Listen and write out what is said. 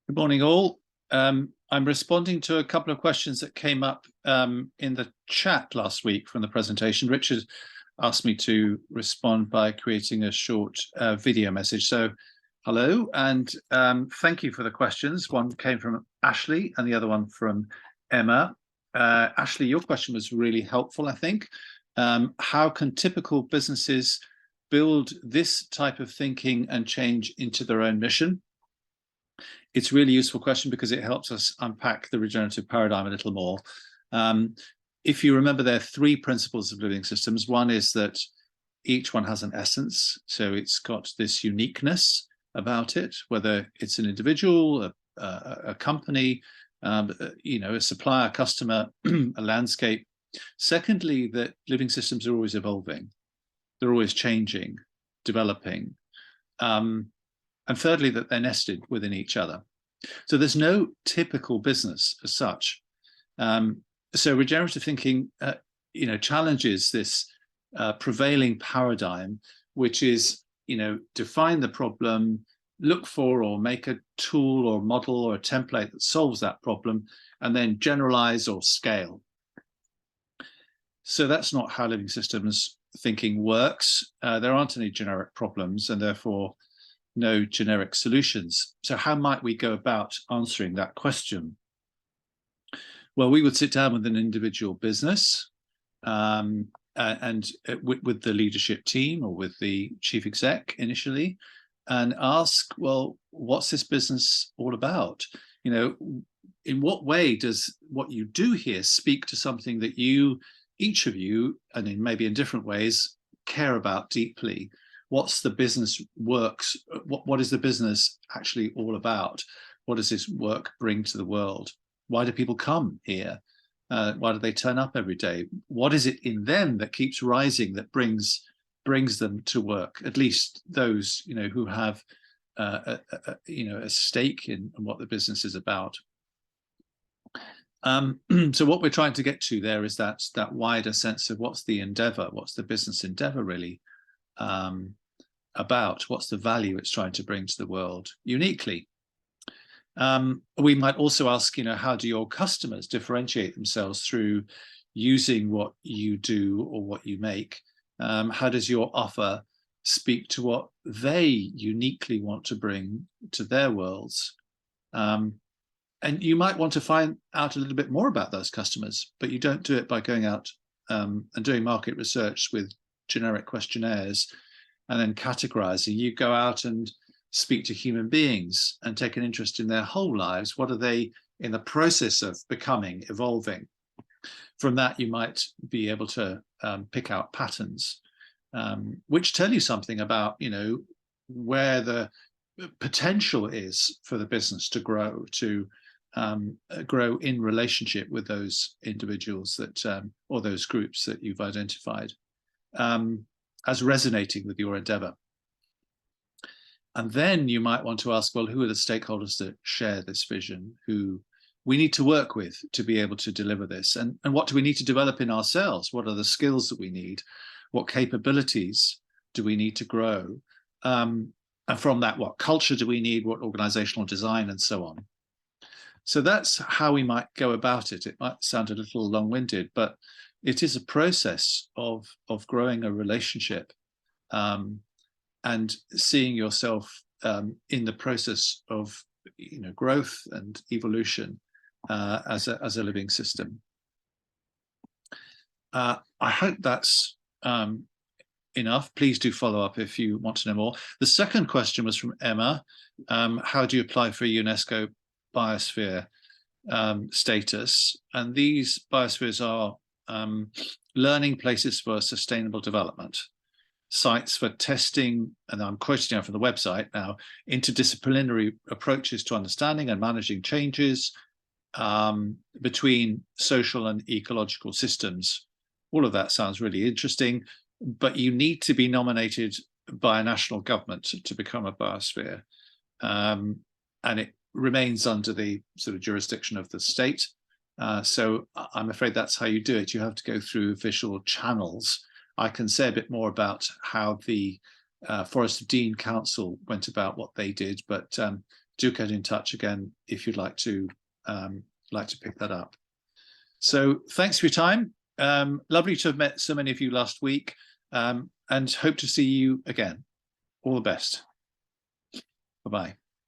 Good morning, all. I'm responding to a couple of questions that came up in the chat last week from the presentation. Richard asked me to respond by creating a short video message. So, hello, and thank you for the questions. One came from Ashley and the other one from Emma. Ashley, your question was really helpful, I think. How can typical businesses build this type of thinking and change into their own mission? It's a really useful question because it helps us unpack the regenerative paradigm a little more. If you remember, there are three principles of living systems. One is that each one has an essence, so it's got this uniqueness about it, whether it's an individual, a company, a supplier, customer, a landscape. Secondly, that living systems are always evolving. They're always changing, developing. And thirdly, that they're nested within each other. So there's no typical business as such. So regenerative thinking, challenges this prevailing paradigm, which is, define the problem, look for or make a tool or model or a template that solves that problem, and then generalize or scale. So that's not how living systems thinking works. There aren't any generic problems, and therefore no generic solutions. So how might we go about answering that question? Well, we would sit down with an individual business and with the leadership team or with the chief exec initially, and ask, well, what's this business all about? In what way does what you do here speak to something that each of you, and maybe in different ways, care about deeply? What's the business works? What is the business actually all about? What does this work bring to the world? Why do people come here? Why do they turn up every day? What is it in them that keeps rising, that brings them to work? At least those who have a stake in what the business is about. So what we're trying to get to there is that wider sense of what's the endeavor, what's the business endeavor really about, what's the value it's trying to bring to the world uniquely. We might also ask, how do your customers differentiate themselves through using what you do or what you make? How does your offer speak to what they uniquely want to bring to their worlds? And you might want to find out a little bit more about those customers, but you don't do it by going out and doing market research with generic questionnaires and then categorizing. You go out and speak to human beings and take an interest in their whole lives. What are they in the process of becoming, evolving? From that, you might be able to pick out patterns, which tell you something about, where the potential is for the business to grow in relationship with those individuals or those groups that you've identified as resonating with your endeavor. And then you might want to ask, well, who are the stakeholders that share this vision, who we need to work with to be able to deliver this? And what do we need to develop in ourselves? What are the skills that we need? What capabilities do we need to grow? And from that, what culture do we need? What organizational design and so on? So that's how we might go about it. It might sound a little long-winded, but it is a process of growing a relationship and seeing yourself in the process of growth and evolution as a living system. I hope that's enough. Please do follow up if you want to know more. The second question was from Emma. How do you apply for UNESCO biosphere status? And these biospheres are learning places for sustainable development, sites for testing, and I'm quoting now from the website now, interdisciplinary approaches to understanding and managing changes between social and ecological systems. All of that sounds really interesting, but you need to be nominated by a national government to become a biosphere. And it remains under the sort of jurisdiction of the state. So I'm afraid that's how you do it. You have to go through official channels. I can say a bit more about how the Forest of Dean Council went about what they did, but do get in touch again if you'd like to pick that up. So thanks for your time. Lovely to have met so many of you last week, and hope to see you again. All the best. Bye-bye.